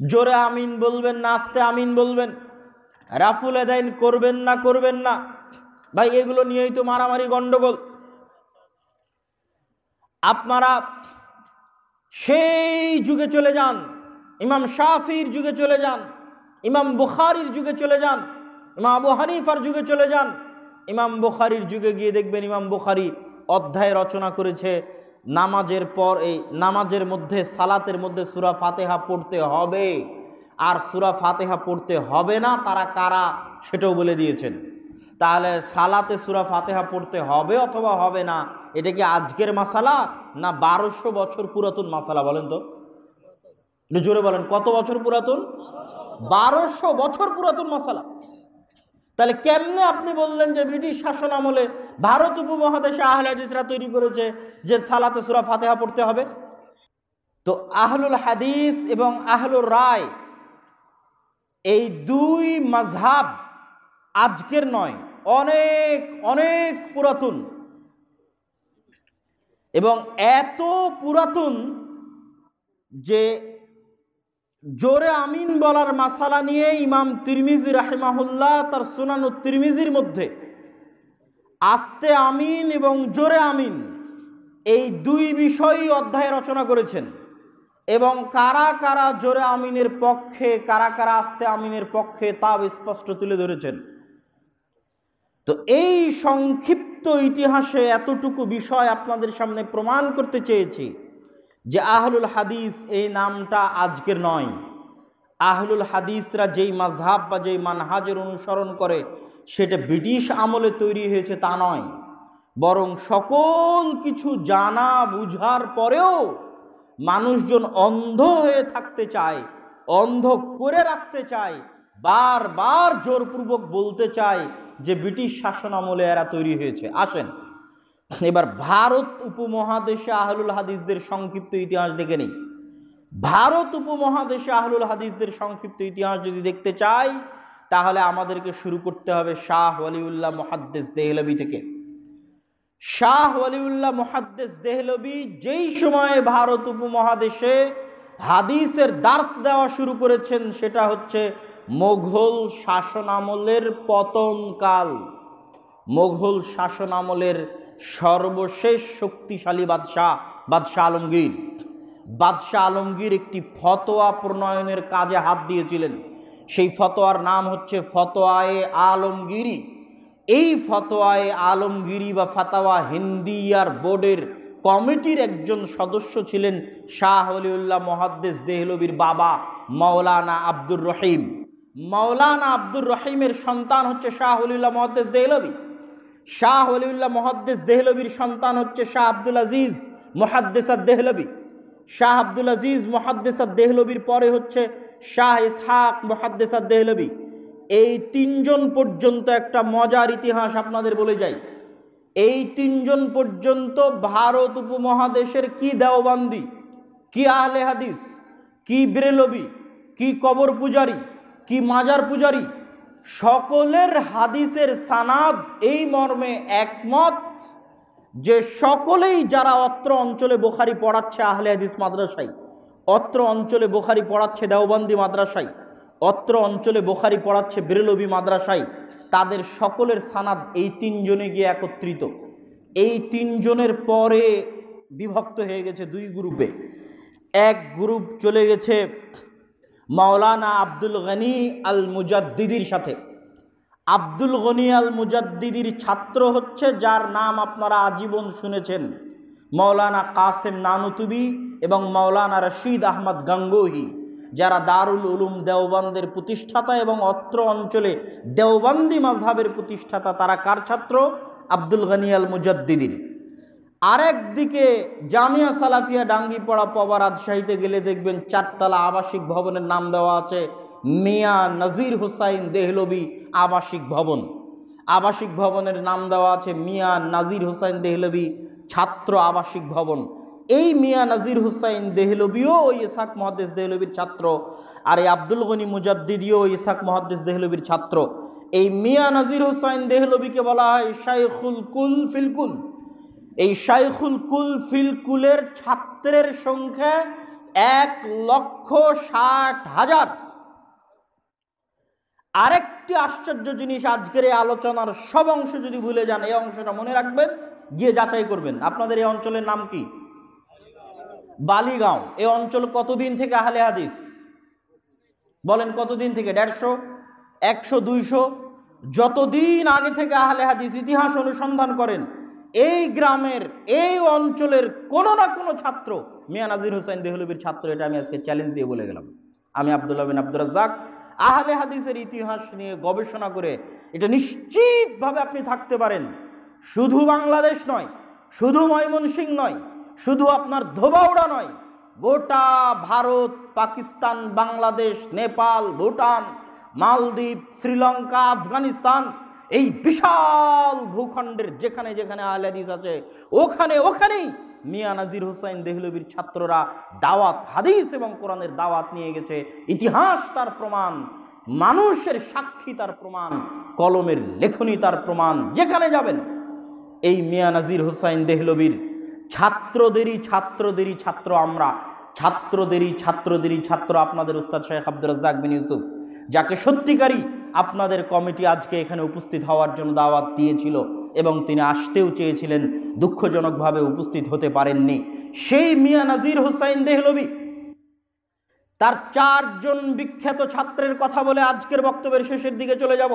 [SPEAKER 1] জোরে আমিন বলবেন না আস্তে আমিন বলবেন, রাফুল আদাইন করবেন না করবেন না, ভাই এগুলো নিয়েই তো মারামারি গন্ডগোল। আপনারা সেই যুগে চলে যান, ইমাম শাফির যুগে চলে যান, ইমাম বুখারীর যুগে চলে যান, ইমাম আবু হানিফার যুগে চলে যান। ইমাম বুখারীর যুগে গিয়ে দেখবেন ইমাম বুখারী অধ্যায় রচনা করেছে নামাজের পর, এই নামাজের মধ্যে সালাতের মধ্যে সূরা ফাতিহা পড়তে হবে, আর সূরা ফাতিহা পড়তে হবে না তারা কারা সেটাও বলে দিয়েছেন। তাহলে সালাতে সূরা ফাতিহা পড়তে হবে অথবা হবে না, এটা কি আজকের মাসালা না 1200 বছর পুরাতন মাসালা? বলেন তো, জোরে বলেন, কত বছর পুরাতন? 1200 বছর পুরাতন মাসালা। তাহলে কেমনে আপনি বললেন যে ব্রিটিশ শাসন আমলে ভারত উপমহাদেশে আহলে হাদিসরা তৈরি করেছে যে সালাতে সূরা ফাতিহা পড়তে হবে? তো আহলুল হাদিস এবং আহলুর রায় এই দুই মাযহাব আজকের নয়, অনেক অনেক পুরাতন, এবং এত পুরাতন যে জোরে আমিন বলার মাসালা নিয়ে ইমাম তিরমিজি রাহিমাহুল্লাহ তার সুনানুত তিরমিজির মধ্যে আস্তে আমিন এবং জোরে আমিন এই দুই বিষয়ই অধ্যায় রচনা করেছেন, এবং কারা কারা জোরে আমিনের পক্ষে কারা কারা আস্তে আমিনের পক্ষে তাও স্পষ্ট তুলে ধরেছেন। তো এই সংক্ষিপ্ত ইতিহাসে এতটুকু বিষয় আপনাদের সামনে প্রমাণ করতে চেয়েছি যে আহলুল হাদিস এই নামটা আজকের নয়। আহলুল হাদিসরা যেই মাযহাব বা যেই মানহাজের অনুসরণ করে সেটা ব্রিটিশ আমলে তৈরি হয়েছে তা নয়, বরং সকল কিছু জানা বুঝার পরেও মানুষজন অন্ধ হয়ে থাকতে চায়, অন্ধ করে রাখতে চায়, বারবার জোরপূর্বক বলতে চায় যে ব্রিটিশ শাসন আমলে এরা তৈরি হয়েছে। আসেন এবার ভারত উপমহাদেশে আহলুল হাদিসদের সংক্ষিপ্ত ইতিহাস দেখে নিই। ভারত উপমহাদেশে আহলুল হাদিসদের সংক্ষিপ্ত ইতিহাস যদি দেখতে চাই তাহলে আমাদেরকে শুরু করতে হবে শাহ ওয়ালিউল্লাহ মুহাদ্দিস দেহলভী থেকে। শাহ ওয়ালিউল্লাহ মুহাদ্দিস দেহলভী যেই সময়ে ভারত উপমহাদেশে হাদিসের দার্স দেওয়া শুরু করেছেন সেটা হচ্ছে মোঘল শাসন আমলের পতনকাল। মোঘল শাসন আমলের সর্বশেষ শক্তিশালী বাদশাহ আলমগীর। বাদশাহ আলমগীর একটি ফতোয়া প্রণয়নের কাজে হাত দিয়েছিলেন, সেই ফতোয়ার নাম হচ্ছে ফতোয়ায়ে আলমগীরি। এই ফতোয়ায়ে আলমগীরি বা ফাতাওয়া হিন্দিয়ার বোর্ডের কমিটির একজন সদস্য ছিলেন শাহ ওয়ালিউল্লাহ মুহাদ্দিস দেহলভীর বাবা মাওলানা আব্দুর রহিম। মাওলানা আব্দুর রহিমের সন্তান হচ্ছে শাহ ওয়ালিউল্লাহ মুহাদ্দিস দেহলভী। শাহ ওয়ালিউল্লাহ মুহাদ্দিস দেহলভীর সন্তান হচ্ছে শাহ আব্দুল আজিজ মুহাদ্দিস আদ-দেহলভী। শাহ আব্দুল আজিজ মুহাদ্দিস আদ-দেহলভীর পরে হচ্ছে শাহ ইসহাক মুহাদ্দিস আদ-দেহলভী। এই তিনজন পর্যন্ত একটা মজার ইতিহাস আপনাদের বলে যাই। এই তিনজন পর্যন্ত ভারত উপমহাদেশের কি দেওবন্দি, কি আহলে হাদিস, কি বেরেলভী, কি কবর পূজারী, কি মাজার পূজারী, সকলের হাদিসের সানাদ এই মর্মে একমত যে সকলেই যারা অত্র অঞ্চলে বুখারী পড়াচ্ছে আহলে হাদিস মাদ্রাসায়, অত্র অঞ্চলে বুখারী পড়াচ্ছে দেওবন্দি মাদ্রাসায়, অত্র অঞ্চলে বুখারী পড়াচ্ছে বেরেলভী মাদ্রাসায়, তাদের সকলের সানাদ এই তিনজনে গিয়ে একত্রিত। এই তিনজনের পরে বিভক্ত হয়ে গেছে দুই গ্রুপে। এক গ্রুপ চলে গেছে মাওলানা আব্দুল গনি আল মুজাদ্দিদির সাথে। আব্দুল গনি আল মুজাদ্দিদির ছাত্র হচ্ছে যার নাম আপনারা আজীবন শুনেছেন, মাওলানা কাসেম নানুতুবি এবং মাওলানা রশিদ আহমদ গঙ্গোহী, যারা দারুল উলুম দেওবন্দের প্রতিষ্ঠাতা এবং অত্র অঞ্চলে দেওবন্দি মাযহাবের প্রতিষ্ঠাতা। তারা কার ছাত্র? আব্দুল গনি আল মুজাদ্দিদির। আরেক দিকে জামিয়া সালাফিয়া ডাঙ্গিপাড়া পবা রাজশাহীতে গেলে দেখবেন চারতলা আবাসিক ভবনের নাম দেওয়া আছে মিয়া নজির হুসাইন দেহলভী আবাসিক ভবন। আবাসিক ভবনের নাম দেওয়া আছে মিয়া নাজির হুসাইন দেহলভী ছাত্র আবাসিক ভবন। এই মিয়া নাজির হুসাইন দেহলভীও ওই ইসহাক মুহাদ্দিস দেহলভীর ছাত্র, আর এই আব্দুল গনি মুজাদ্দিদিও ওই ইসহাক মুহাদ্দিস দেহলভীর ছাত্র। এই মিয়া নাজির হোসাইন দেহলভিকে বলা হয় শাইখুল কুল ফিল কুল। এই শাইখুল কুল ফিল কুলের ছাত্রের সংখ্যা 1,60,000। আরেকটি আশ্চর্য জিনিস, আজকের এই আলোচনার সব অংশ যদি ভুলে যান, এই অংশটা মনে রাখবেন, গিয়ে যাচাই করবেন। আপনাদের এই অঞ্চলের নাম কি? বালিগাঁও। এই অঞ্চল কতদিন থেকে আহলে হাদিস? বলেন কতদিন থেকে? 150, 100, 200? যতদিন আগে থেকে আহলে হাদিস, ইতিহাস অনুসন্ধান করেন, এই গ্রামের এই অঞ্চলের কোনো না কোনো ছাত্র মিয়া নাজির হোসাইন দেহলভির ছাত্র। এটা আমি আজকে চ্যালেঞ্জ দিয়ে বলে গেলাম। আমি আব্দুল্লাহ বিন আব্দুর রাজ্জাক, আহলে হাদিসের ইতিহাস নিয়ে গবেষণা করে এটা নিশ্চিতভাবে আপনি থাকতে পারেন। শুধু বাংলাদেশ নয়, শুধু ময়মনসিংহ নয়, শুধু আপনার ধোবাউড়া নয়, গোটা ভারত, পাকিস্তান, বাংলাদেশ, নেপাল, ভুটান, মালদ্বীপ, শ্রীলঙ্কা, আফগানিস্তান, এই বিশাল ভূখণ্ডের যেখানে যেখানে আহলে হাদিস আছে, ওখানেই মিয়া নাজির হোসাইন দেহলভির ছাত্ররা দাওয়াত, হাদিস এবং কোরআনের দাওয়াত নিয়ে গেছে। ইতিহাস তার প্রমাণ, মানুষের সাক্ষী তার প্রমাণ, কলমের লেখনী তার প্রমাণ। যেখানে যাবেন এই মিয়া নাজির হোসাইন দেহলভির ছাত্রদেরই ছাত্র আমরা, ছাত্রদেরই ছাত্র আপনাদের উস্তাদ শেখ আব্দুর রাজ্জাক বিন ইউসুফ, যাকে সত্যিকারই আপনাদের কমিটি আজকে এখানে উপস্থিত হওয়ার জন্য দাওয়াত দিয়েছিল এবং তিনি আসতেও চেয়েছিলেন, দুঃখজনকভাবে উপস্থিত হতে পারেননি। সেই মিয়া নাজির হোসাইন দেহলভি তার 4 জন বিখ্যাত ছাত্রের কথা বলে আজকের বক্তব্যের শেষের দিকে চলে যাব।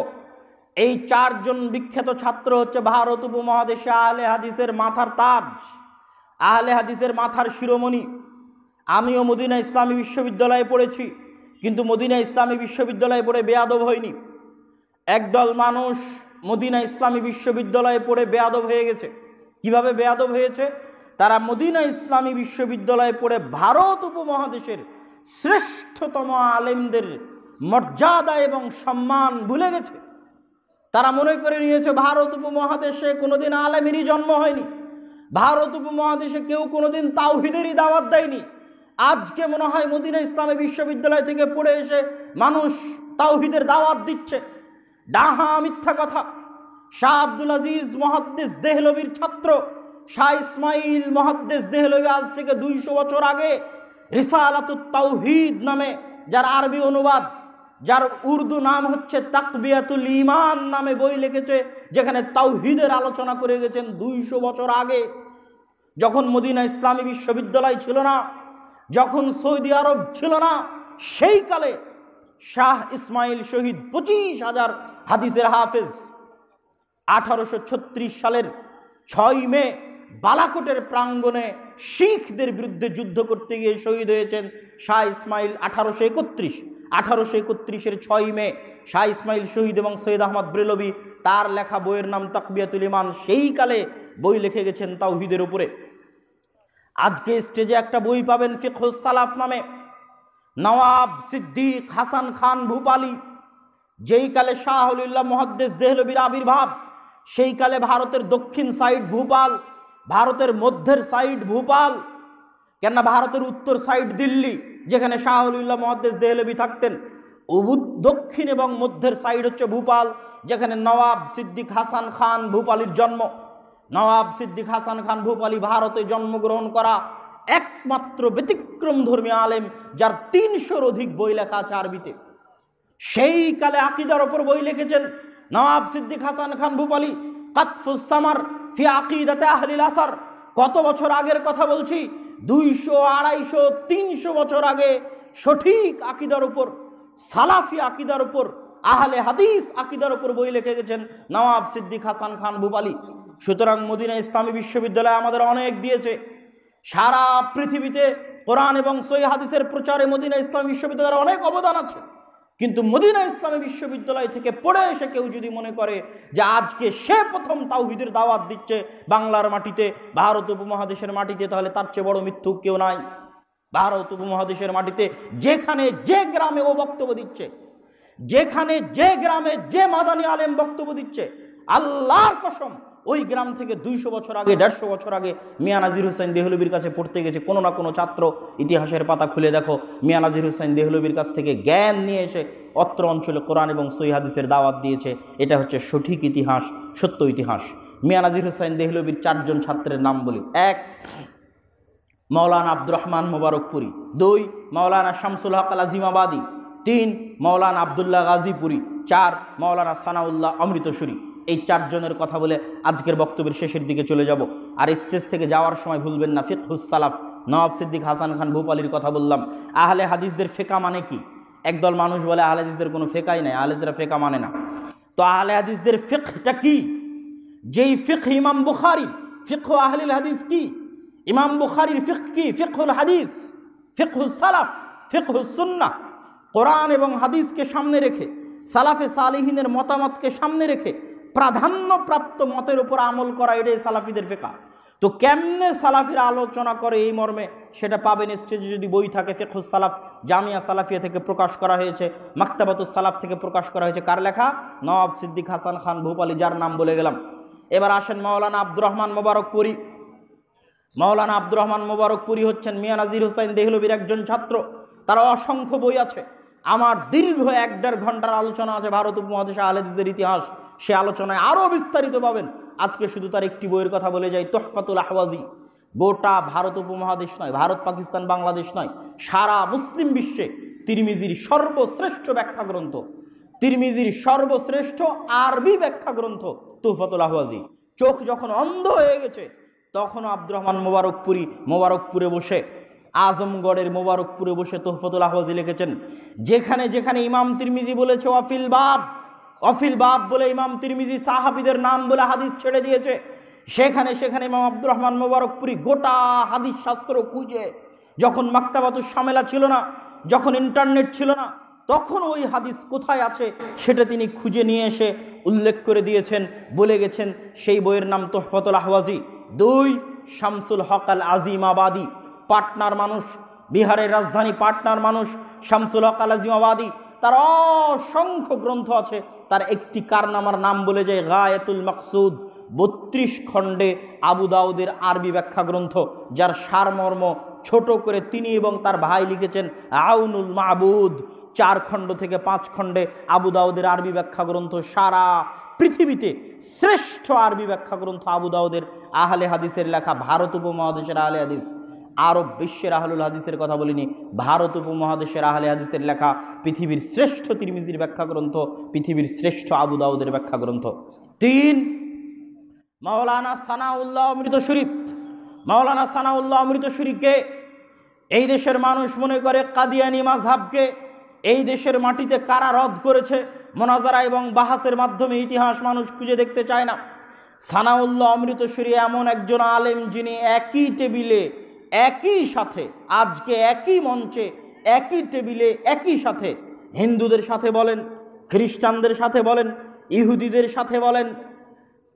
[SPEAKER 1] এই 4 জন বিখ্যাত ছাত্র হচ্ছে ভারত উপমহাদেশে আহলে হাদিসের মাথার তাজ, আহলে হাদিসের মাথার শিরোমণি। আমিও মদিনা ইসলামী বিশ্ববিদ্যালয়ে পড়েছি, কিন্তু মদিনা ইসলামী বিশ্ববিদ্যালয়ে পড়ে বেয়াদব হয়নি। একদল মানুষ মদিনা ইসলামী বিশ্ববিদ্যালয়ে পড়ে বেয়াদব হয়ে গেছে। কিভাবে বেয়াদব হয়েছে? তারা মদিনা ইসলামী বিশ্ববিদ্যালয়ে পড়ে ভারত উপমহাদেশের শ্রেষ্ঠতম আলেমদের মর্যাদা এবং সম্মান ভুলে গেছে। তারা মনে করে নিয়েছে ভারত উপমহাদেশে কোনোদিন আলেমেরই জন্ম হয়নি, ভারত উপমহাদেশে কেউ কোনোদিন তাওহীদেরই দাওয়াত দেয়নি। আজকে মনে হয় মদিনা ইসলামী বিশ্ববিদ্যালয় থেকে পড়ে এসে মানুষ তাওহীদের দাওয়াত দিচ্ছে। ডাহা মিথ্যা কথা। শাহ আব্দুল আজিজ মুহাদ্দিস দেহলভির ছাত্র শাহ ইসমাইল মুহাদ্দিস দেহলভি আজ থেকে 200 বছর আগে রিসালাতুত তাওহীদ নামে, যার আরবি অনুবাদ, যার উর্দু নাম হচ্ছে তাকবিয়াতুল ঈমান নামে বই লিখেছে, যেখানে তাওহীদের আলোচনা করে গেছেন 200 বছর আগে, যখন মদিনা ইসলামী বিশ্ববিদ্যালয় ছিল না, যখন সৌদি আরব ছিল না। সেই কালে শাহ ইসমাইল শহীদ 25,000 হাদিসের হাফেজ। 1836 সালের 6 মে বালাকোটের প্রাঙ্গণে শিখদের বিরুদ্ধে যুদ্ধ করতে গিয়ে শহীদ হয়েছেন শাহ ইসমাইল। 1831-এর 6 মে শাহ ইসমাইল শহীদ এবং সৈয়দ আহমদ ব্রেলভি, তার লেখা বইয়ের নাম তাকবিয়াতুল ঈমান, সেই কালে বই লিখে গেছেন তাওহীদের উপরে। আজকে স্টেজে একটা বই পাবেন ফিকহুস সালাফ নামে, নওয়াব সিদ্দিক হাসান খান ভূপালী। যেই কালে শাহ ওলিউল্লাহ মুহাদ্দিস দেহলভির আবির্ভাব, সেই কালে ভারতের দক্ষিণ সাইড ভূপাল, ভারতের মধ্যের সাইড ভূপাল, কেননা ভারতের উত্তর সাইড দিল্লি, যেখানে শাহ ওলিউল্লাহ মুহাদ্দিস দেহলভি থাকতেন। দক্ষিণ এবং মধ্যের সাইড হচ্ছে ভূপাল, যেখানে নওয়াব সিদ্দিক হাসান খান ভূপালীর জন্ম। নওয়াব সিদ্দিক হাসান খান ভূপালী ভারতে জন্মগ্রহণ করা একমাত্র ব্যতিক্রম ধর্মী আলেম, যার 300-র অধিক বই লেখা আছে আরবিতে। সেই কালে আকীদার ওপর বই লিখেছেন নওয়াব সিদ্দিক হাসান খান ভূপালী, কাতফুস সামার ফি আকিদাতে আহলিল আসার। কত বছর আগের কথা বলছি? 200, 250, 300 বছর আগে সঠিক আকীদার উপর, সালাফি আকীদার উপর, আহলে হাদিস আকীদার উপর বই লিখে গেছেন নওয়াব সিদ্দিক হাসান খান ভূপালী। সুতরাং মদিনা ইসলামী বিশ্ববিদ্যালয় আমাদের অনেক দিয়েছে। সারা পৃথিবীতে কোরআন এবং সহিহ হাদিসের প্রচারে মদিনা ইসলামী বিশ্ববিদ্যালয়ের অনেক অবদান আছে। কিন্তু মদিনা ইসলামী বিশ্ববিদ্যালয় থেকে পড়ে এসে কেউ যদি মনে করে যে আজকে সে প্রথম তাওহীদের দাওয়াত দিচ্ছে বাংলার মাটিতে, ভারত উপমহাদেশের মাটিতে, তাহলে তার চেয়ে বড় মিথ্যুক কেউ নাই। ভারত উপমহাদেশের মাটিতে যেখানে যে গ্রামে ও বক্তব্য দিচ্ছে, যেখানে যে গ্রামে যে মাদানী আলেম বক্তব্য দিচ্ছে, আল্লাহর কসম ওই গ্রাম থেকে 200 বছর আগে 150 বছর আগে মিয়া নাজির হুসাইন দেহলভির কাছে পড়তে গেছে কোনো না কোনো ছাত্র। ইতিহাসের পাতা খুলে দেখো, মিয়া নাজির হুসাইন দেহলভির কাছ থেকে জ্ঞান নিয়ে এসে অত্র অঞ্চলে কোরআন এবং সহিহ হাদিসের দাওয়াত দিয়েছে। এটা হচ্ছে সঠিক ইতিহাস, সত্য ইতিহাস। মিয়া নাজির হুসাইন দেহলভির 4 জন ছাত্রের নাম বলি। 1 মৌলানা আব্দুর রহমান মোবারকপুরি, 2 মৌলানা শামসুল হক আল আজিমাবাদী, 3 মৌলানা আবদুল্লাহ গাজীপুরি, 4 মৌলানা সানাউল্লাহ অমৃতসুরি। এই 4 জনের কথা বলে আজকের বক্তব্যের শেষের দিকে চলে যাব। আর স্টেজ থেকে যাওয়ার সময় ভুলবেন না ফিকহুস সালাফ, নওয়াব সিদ্দিক হাসান খান ভূপালীর কথা বললাম। আহলে হাদিসদের ফেকা মানে কি? একদল মানুষ বলে আহলে হাদিসদের কোনো ফেকাই নাই, আহলে হাদিসরা ফেকা মানে না। তো আহলে হাদিসদের ফিকহটা কি? যেই ফিকহ ইমাম বুখারী, ফিকহ আহলিল হাদিস কি? ইমাম বুখারীর ফিকহ কি? ফিকহুল হাদিস, ফিকহুস সালাফ, ফিকহুস সুন্নাহ। কোরআন এবং হাদিসকে সামনে রেখে, সালাফে সালিহিনের মতামতকে সামনে রেখে প্রাধান্যপ্রাপ্ত মতের উপর আমল করা, এটাই সালাফিদের ফিকহ। তো কেমনে সালাফিরা আলোচনা করে এই মর্মে সেটা পাবেন স্টেজে যদি বই থাকে। ফিকহুস সালাফ জামিয়া সালাফিয়া থেকে প্রকাশ করা হয়েছে, মাকতাবাতুস সালাফ থেকে প্রকাশ করা হয়েছে। কার লেখা? নওয়াব সিদ্দিক হাসান খান ভূপালী, যার নাম বলে গেলাম। এবার আসেন মাওলানা আব্দুর রহমান মোবারকপুরি। মাওলানা আব্দুর রহমান মোবারকপুরি হচ্ছেন মিয়া নাজির হুসাইন দেহলভির একজন ছাত্র। তার অসংখ্য বই আছে। আমার দীর্ঘ 1-1.5 ঘন্টার আলোচনা আছে ভারত উপমহাদেশে আহলে হাদিসের ইতিহাস। সে আলোচনায় আরও বিস্তারিত পাবেন। আজকে শুধু তার একটি বইয়ের কথা বলে যাই, তুহফাতুল আহওয়াজি। গোটা ভারত উপমহাদেশ নয়, ভারত পাকিস্তান বাংলাদেশ নয়, সারা মুসলিম বিশ্বে তিরমিজির সর্বশ্রেষ্ঠ ব্যাখ্যা গ্রন্থ, তিরমিজির সর্বশ্রেষ্ঠ আরবি ব্যাখ্যা গ্রন্থ তুহফাতুল আহওয়াজি। চোখ যখন অন্ধ হয়ে গেছে তখনও আব্দুর রহমান মোবারকপুরে বসে, আজমগড়ের মোবারকপুরে বসে তুহফাতুল আহওয়াজি লিখেছেন। যেখানে যেখানে ইমাম তিরমিজি বলেছে অফিল বাব বলে ইমাম তিরমিজি সাহাবীদের নাম বলে হাদিস ছেড়ে দিয়েছে, সেখানে সেখানে ইমাম আব্দুর রহমান মোবারকপুরি গোটা হাদিস শাস্ত্র খুঁজে, যখন মাকতাবাতুস শামেলা ছিল না, যখন ইন্টারনেট ছিল না, তখন ওই হাদিস কোথায় আছে সেটা তিনি খুঁজে নিয়ে এসে উল্লেখ করে দিয়েছেন, বলে গেছেন। সেই বইয়ের নাম তুহফাতুল আহওয়াজি। 2 শামসুল হক আল আজিমাবাদী, পাটনার মানুষ, বিহারের রাজধানী পাটনার মানুষ শামসুল হক আল আজিমাবাদী। তার অসংখ্য গ্রন্থ আছে। তার একটি কারনামার নাম বলে যায় গায়াতুল মাকসুদ, 32 খণ্ডে আবু দাউদের আরবি ব্যাখ্যা গ্রন্থ, যার সারমর্ম ছোট করে তিনি এবং তার ভাই লিখেছেন আউনুল মাবুদ। 4 খণ্ড থেকে 5 খণ্ডে আবু দাউদের আরবি ব্যাখ্যা গ্রন্থ। সারা পৃথিবীতে শ্রেষ্ঠ আরবি ব্যাখ্যা গ্রন্থ আবু দাউদের। আহলে হাদিসের লেখা, ভারত উপমহাদেশের আহলে হাদিস, আরব বিশ্বের আহলুল হাদিসের কথা বলিনি, ভারত উপমহাদেশের আহলে হাদিসের লেখা পৃথিবীর শ্রেষ্ঠ তিরমিজির ব্যাখ্যা গ্রন্থ, পৃথিবীর শ্রেষ্ঠ আবু দাউদের ব্যাখ্যা গ্রন্থ। 3 মাওলানা সানাউল্লাহ অমৃতসুরি। মাওলানা সানাউল্লাহ অমৃতসুরিকে এই দেশের মানুষ মনে করে কাদিয়ানি মাযহাবকে এই দেশের মাটিতে কারা রদ করেছে, মোনাজারা এবং বাহাসের মাধ্যমে ইতিহাস মানুষ খুঁজে দেখতে চায় না। সানাউল্লাহ অমৃতসুরি এমন একজন আলেম যিনি একই টেবিলে, একই সাথে, আজকে একই মঞ্চে, একই টেবিলে, একই সাথে হিন্দুদের সাথে বলেন, খ্রিস্টানদের সাথে বলেন, ইহুদিদের সাথে বলেন,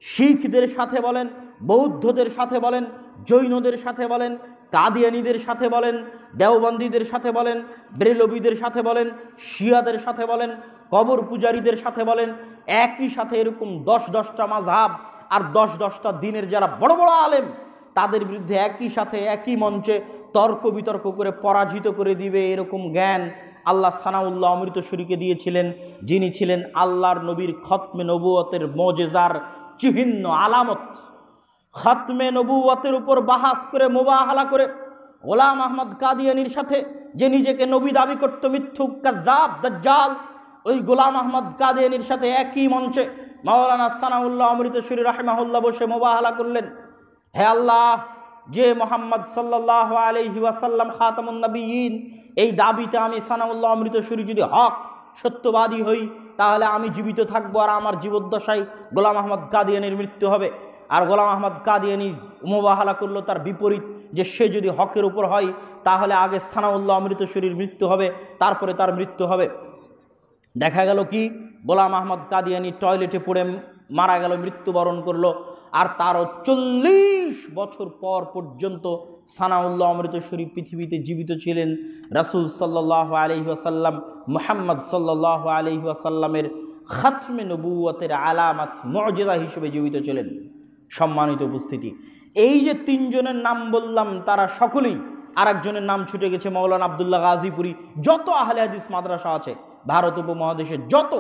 [SPEAKER 1] শিখদের সাথে বলেন, বৌদ্ধদের সাথে বলেন, জৈনদের সাথে বলেন, কাদিয়ানীদের সাথে বলেন, দেওবন্দীদের সাথে বলেন, ব্রেলভিদের সাথে বলেন, শিয়াদের সাথে বলেন, কবর পূজারীদের সাথে বলেন, একই সাথে এরকম 10-10টা মাযহাব আর 10-10টা দিনের যারা বড় বড় আলেম, তাদের বিরুদ্ধে একই সাথে একই মঞ্চে তর্ক বিতর্ক করে পরাজিত করে দিবে, এরকম জ্ঞান আল্লাহ সানাউল্লাহ অমৃতসুরিকে দিয়েছিলেন, যিনি ছিলেন আল্লাহর নবীর খতমে নবুয়তের মোজেজার চিহ্ন আলামত। খতমে নবুয়তের উপর বাহাস করে, মুবাহালা করে গোলাম আহমদ কাদিয়ানির সাথে, যে নিজেকে নবী দাবি করত, মিথ্যুক কাযযাব দাজ্জাল, ওই গোলাম আহমদ কাদিয়ানির সাথে একই মঞ্চে মাওলানা সানাউল্লাহ অমৃতসুরি রাহিমাহুল্লাহ বসে মুবাহালা করলেন। হে আল্লাহ, যে মোহাম্মদ সাল্লাল্লাহু আলাইহি ওয়াসাল্লাম খাতামুন নবিয়্যিন, এই দাবিতে আমি সানাউল্লাহ অমৃতসুরি যদি হক সত্যবাদী হই, তাহলে আমি জীবিত থাকবো, আর আমার জীবদ্দশায় গোলাম আহমদ কাদিয়ানির মৃত্যু হবে। আর গোলাম আহমদ কাদিয়ানি মুবাহালা করলো তার বিপরীত, যে সে যদি হকের উপর হয় তাহলে আগে সানাউল্লাহ অমৃতসুরির মৃত্যু হবে, তারপরে তার মৃত্যু হবে। দেখা গেল কি, গোলাম আহমদ কাদিয়ানি টয়লেটে পড়ে মারা গেল, মৃত্যুবরণ করলো। আর তারও 40 বছর পর পর্যন্ত সানাউল্লাহ অমৃতসুরি পৃথিবীতে জীবিত ছিলেন। রাসূল সাল্লাল্লাহু আলাইহি ওয়াসাল্লাম, মুহাম্মদ সাল্লাল্লাহু আলাইহি ওয়াসাল্লামের খাতমে নবুয়তের আলামত মুজিজা হিসেবে জীবিত ছিলেন। সম্মানিত উপস্থিতি, এই যে তিনজনের নাম বললাম তারা সকলেই, আরেকজনের নাম ছুটে গেছে মৌলানা আবদুল্লাহ গাজীপুরী। যত আহলে হাদিস মাদ্রাসা আছে ভারত উপমহাদেশে, যত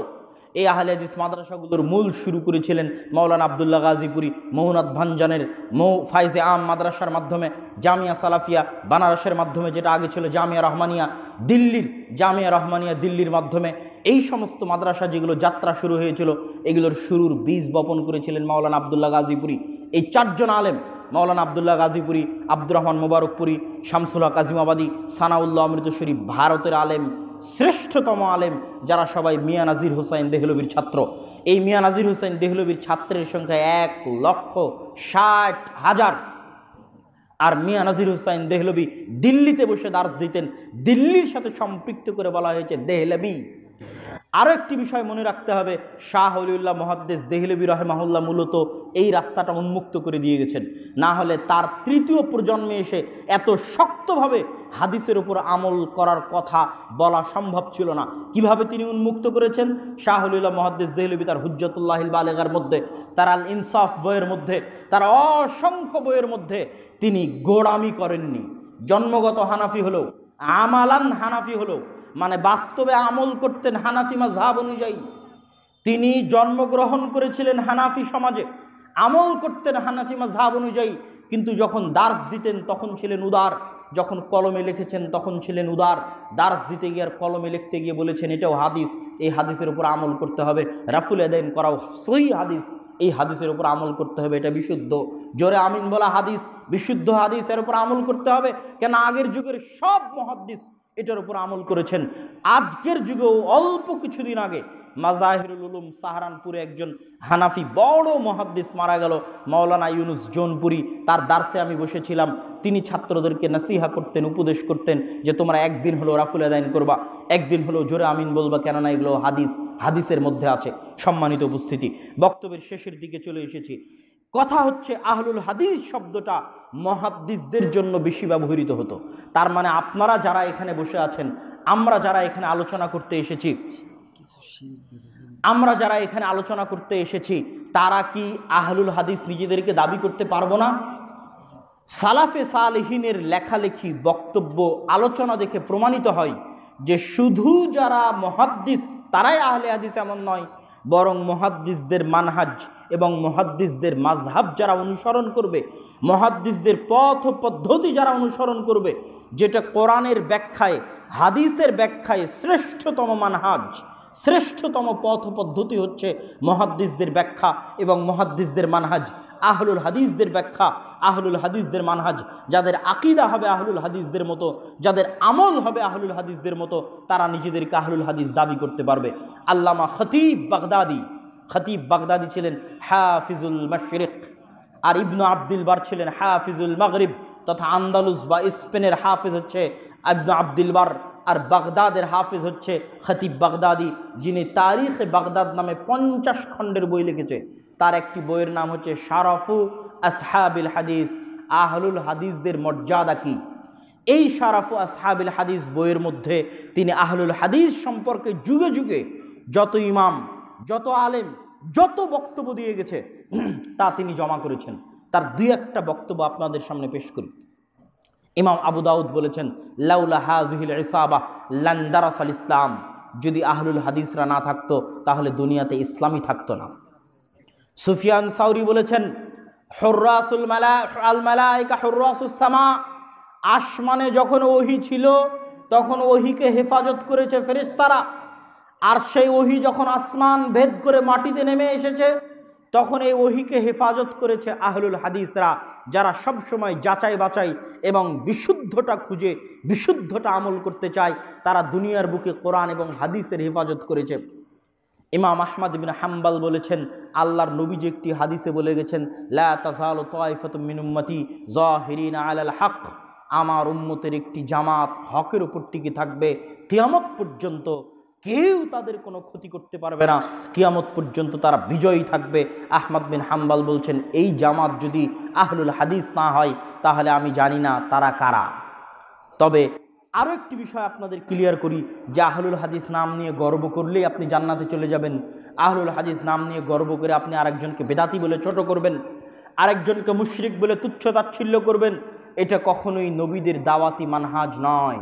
[SPEAKER 1] এই আহলে হাদিস মাদ্রাসাগুলোর মূল শুরু করেছিলেন মৌলানা আবদুল্লাহ গাজীপুরী। মৌনাথ ভাঞ্জানের ফাইজে আম মাদ্রাসার মাধ্যমে, জামিয়া সালাফিয়া বানারসের মাধ্যমে, যেটা আগে ছিল জামিয়া রহমানিয়া, দিল্লির জামিয়া রহমানিয়া দিল্লির মাধ্যমে, এই সমস্ত মাদ্রাসা যেগুলো যাত্রা শুরু হয়েছিল এগুলোর শুরুর বীজ বপন করেছিলেন মৌলানা আবদুল্লাহ গাজীপুরী। এই চারজন আলেম, মৌলানা আবদুল্লাহ গাজীপুরী, আব্দুর রহমান মোবারকপুরী, শামসুল হক আজিমাবাদী, সানাউল্লাহ অমৃতসরী, ভারতের আলেম, শ্রেষ্ঠতম আলেম, যারা সবাই মিয়া নাজির হুসাইন দেহলভির ছাত্র। এই মিয়া নাজির হুসাইন দেহলভির ছাত্রের সংখ্যা 1,60,000। আর মিয়া নাজির হুসাইন দেহলভি দিল্লিতে বসে দার্স দিতেন, দিল্লির সাথে সম্পৃক্ত করে বলা হয়েছে দেহলভি। আরও একটি বিষয় মনে রাখতে হবে, শাহ ওলিউল্লাহ মুহাদ্দিস দেহলভি রাহিমাহুল্লাহ মূলত এই রাস্তাটা উন্মুক্ত করে দিয়ে গেছেন, না হলে তার তৃতীয় প্রজন্মে এসে এত শক্তভাবে হাদিসের উপর আমল করার কথা বলা সম্ভব ছিল না। কিভাবে তিনি উন্মুক্ত করেছেন? শাহ ওলিউল্লাহ মুহাদ্দিস দেহলভি তার হুজ্জাতুল্লাহিল বালেগার মধ্যে, তার আল ইনসাফ বইয়ের মধ্যে, তার অসংখ্য বইয়ের মধ্যে তিনি গোড়ামি করেননি। জন্মগত হানাফি হলেও, আমালান হানাফি হলেও, মানে বাস্তবে আমল করতেন হানাফি মাযহাব অনুযায়ী। তিনি জন্মগ্রহণ করেছিলেন হানাফি সমাজে, আমল করতেন হানাফি মাযহাব অনুযায়ী, কিন্তু যখন দার্স দিতেন তখন ছিলেন উদার, যখন কলমে লিখেছেন তখন ছিলেন উদার। দার্স দিতে গিয়ে আর কলমে লিখতে গিয়ে বলেছেন এটাও হাদিস, এই হাদিসের উপর আমল করতে হবে, রাফুল আদাইন করাও সহি হাদিস, এই হাদিসের উপর আমল করতে হবে, এটা বিশুদ্ধ। জোরে আমিন বলা হাদিস, বিশুদ্ধ হাদিস, এর উপর আমল করতে হবে। কেন আগের যুগের সব মুহাদ্দিস এটার উপর আমল করেছেন। আজকের যুগেও অল্প কিছুদিন আগে মাজাহিরুল উলুম সাহারানপুরে একজন হানাফি বড় মুহাদ্দিস মারা গেল, মাওলানা ইউনুস জৌনপুরি। তার দার্সে আমি বসেছিলাম। তিনি ছাত্রদেরকে নসিহা করতেন, উপদেশ করতেন যে তোমরা একদিন হলো রাফুল আদাইন করবা, একদিন হলো জোরে আমিন বলবা, কেননা এগুলো হাদিসের মধ্যে আছে। সম্মানিত উপস্থিতি, বক্তব্যের শেষের দিকে চলে এসেছি। কথা হচ্ছে আহলুল হাদিস শব্দটা মুহাদ্দিসদের জন্য বেশি ব্যবহৃত হতো। তার মানে আপনারা যারা এখানে বসে আছেন, আমরা যারা এখানে আলোচনা করতে এসেছি, তারা কি আহলুল হাদিস নিজেদেরকে দাবি করতে পারবো না? সালাফে সালেহিনের লেখালেখি, বক্তব্য, আলোচনা দেখে প্রমাণিত হয় যে শুধু যারা মুহাদ্দিস তারাই আহলে হাদিস এমন নয়, বরং মুহাদ্দিসদের মানহাজ এবং মুহাদ্দিসদের মাযহাব যারা অনুসরণ করবে, মুহাদ্দিসদের পথ পদ্ধতি যারা অনুসরণ করবে, যেটা কোরআনের ব্যাখ্যায়, হাদিসের ব্যাখ্যায় শ্রেষ্ঠতম মানহাজ, শ্রেষ্ঠতম পথ পদ্ধতি হচ্ছে মুহাদ্দিসদের ব্যাখ্যা এবং মুহাদ্দিসদের মানহাজ, আহলুল হাদিসদের ব্যাখ্যা, আহলুল হাদিসদের মানহাজ। যাদের আকীদা হবে আহলুল হাদিসদের মতো, যাদের আমল হবে আহলুল হাদিসদের মতো, তারা নিজেদেরকে আহলুল হাদিস দাবি করতে পারবে। আল্লামা খতিব বাগদাদি ছিলেন হাফিজুল মাশরিক, আর ইবনু আব্দুল বার ছিলেন হাফিজুল মাগরিব, তথা আন্দালুস বা স্পেনের হাফিজ হচ্ছে ইবনু আব্দুল বার, আর বাগদাদের হাফিজ হচ্ছে খতিব বাগদাদি, যিনি তারিখে বাগদাদ নামে 50 খণ্ডের বই লিখেছে। তার একটি বইয়ের নাম হচ্ছে শারাফু আসহাবিল হাদিস, আহলুল হাদিসদের মর্যাদা কি। এই শারাফু আসহাবিল হাদিস বইয়ের মধ্যে তিনি আহলুল হাদিস সম্পর্কে যুগে যুগে যত ইমাম, যত আলেম, যত বক্তব্য দিয়ে গেছে তা তিনি জমা করেছেন। তার দুই একটা বক্তব্য আপনাদের সামনে পেশ করি। ইমাম আবু দাউদ বলেছেন, লাউলা হাযিহিল ইসাবা লান দারাসাল ইসলাম, যদি আহলুল হাদিসরা না থাকতো তাহলে দুনিয়াতে ইসলামই থাকতো না। সুফিয়ান সাউরি বলেছেন, হুররাসুল মালাইকা হুররাসুস সামা, আসমানে যখন ওহী ছিল তখন ওহীকে হেফাজত করেছে ফেরেশতারা, আর সেই ওহী যখন আসমান ভেদ করে মাটিতে নেমে এসেছে তখন এই ওহীকে হেফাজত করেছে আহলুল হাদিসরা, যারা সব সময় যাচাই বাছাই এবং বিশুদ্ধতা খুঁজে বিশুদ্ধতা আমল করতে চায়। তারা দুনিয়ার বুকে কোরআন এবং হাদিসের হেফাজত করেছে। ইমাম আহমদ ইবনে হাম্বল বলেছেন, আল্লাহর নবীজি একটি হাদিসে বলে গেছেন, লা তাযালু তায়ফাতুম মিন উম্মতি যাহিরিনা আলাল হক, আমার উম্মতের একটি জামাত হকের উপর টিকে থাকবে কিয়ামত পর্যন্ত, কেউ তাদের কোনো ক্ষতি করতে পারবে না, কিয়ামত পর্যন্ত তারা বিজয়ী থাকবে। আহমদ বিন হাম্বল বলছেন, এই জামাত যদি আহলুল হাদিস না হয় তাহলে আমি জানি না তারা কারা। তবে আরও একটি বিষয় আপনাদের ক্লিয়ার করি যে আহলুল হাদিস নাম নিয়ে গর্ব করলেই আপনি জান্নাতে চলে যাবেন, আহলুল হাদিস নাম নিয়ে গর্ব করে আপনি আরেকজনকে বেদাতি বলে ছোট করবেন, আরেকজনকে মুশরিক বলে তুচ্ছ তাচ্ছিল্য করবেন, এটা কখনোই নবীদের দাওয়াতি মানহাজ নয়।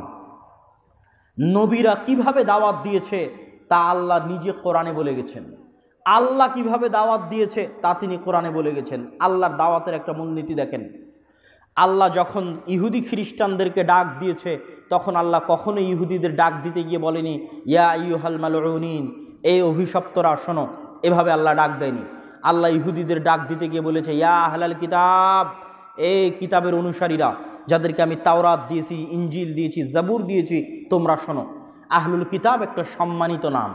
[SPEAKER 1] নবীরা কিভাবে দাওয়াত দিয়েছে তা আল্লাহ নিজে কোরআনে বলে গেছেন। আল্লাহ কিভাবে দাওয়াত দিয়েছে তা তিনি কোরআনে বলে গেছেন। আল্লাহর দাওয়াতের একটা মূলনীতি দেখেন, আল্লাহ যখন ইহুদি খ্রিস্টানদেরকে ডাক দিয়েছে তখন আল্লাহ কখনো ইহুদিদের ডাক দিতে গিয়ে বলেনি ইয়া আইয়ুহাল মালউনিন, এই অভিশপ্তরা শোনো, এভাবে আল্লাহ ডাক দেয়নি। আল্লাহ ইহুদিদের ডাক দিতে গিয়ে বলেছে ইয়া আহলাল কিতাব, এই কিতাবের অনুসারীরা, যাদেরকে আমি তাওরাত দিয়েছি, ইঞ্জিল দিয়েছি, জাবুর দিয়েছি, তোমরা শোনো। আহলুল কিতাব একটা সম্মানিত নাম।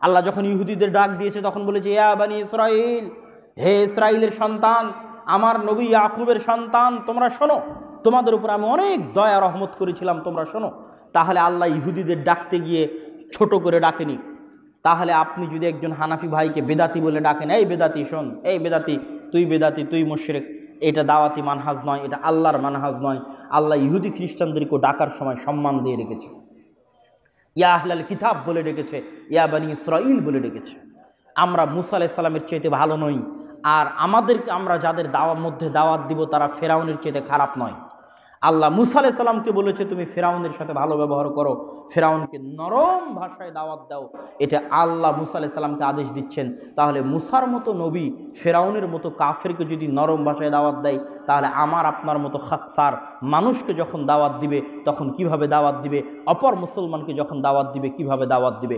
[SPEAKER 1] আল্লাহ যখন ইহুদিদের ডাক দিয়েছে তখন বলেছে ইয়া বানি ইসরাইল, হে ইসরাইলের সন্তান, আমার নবী ইয়াকুবের সন্তান, তোমরা শোনো, তোমাদের উপর আমি অনেক দয়া রহমত করেছিলাম, তোমরা শোনো। তাহলে আল্লাহ ইহুদিদের ডাকতে গিয়ে ছোট করে ডাকেনি। তাহলে আপনি যদি একজন হানাফি ভাইকে বেদাতি বলে ডাকেন, এই বেদাতি শোন, এই বেদাতি, তুই মুশরিক, এটা দাওয়াতি মানহাজ নয়, এটা আল্লাহর মানহাজ নয়। আল্লাহ ইহুদি খ্রিস্টানদেরকে ডাকার সময় সম্মান দিয়ে রেখেছে, ইয়া আহলাল কিতাব বলে ডেকেছে, ইয়া বানি ইসরাইল বলে ডেকেছে। আমরা মুসা আলাইহিস সালামের চাইতে ভালো নই, আর আমরা যাদের মধ্যে দাওয়াত দিব তারা ফেরাউনের চাইতে খারাপ নয়। আল্লাহ মুসা আলাইহিস সালামকে বলেছে তুমি ফেরাউনের সাথে ভালো ব্যবহার করো, ফেরাউনকে নরম ভাষায় দাওয়াত দাও, এটা আল্লাহ মুসা আলাইহিস সালামকে আদেশ দিচ্ছেন। তাহলে মুসার মতো নবী ফেরাউনের মতো কাফেরকে যদি নরম ভাষায় দাওয়াত দেয়, তাহলে আমার আপনার মতো খাকসার মানুষকে যখন দাওয়াত দিবে তখন কিভাবে দাওয়াত দিবে, অপর মুসলমানকে যখন দাওয়াত দিবে কিভাবে দাওয়াত দিবে।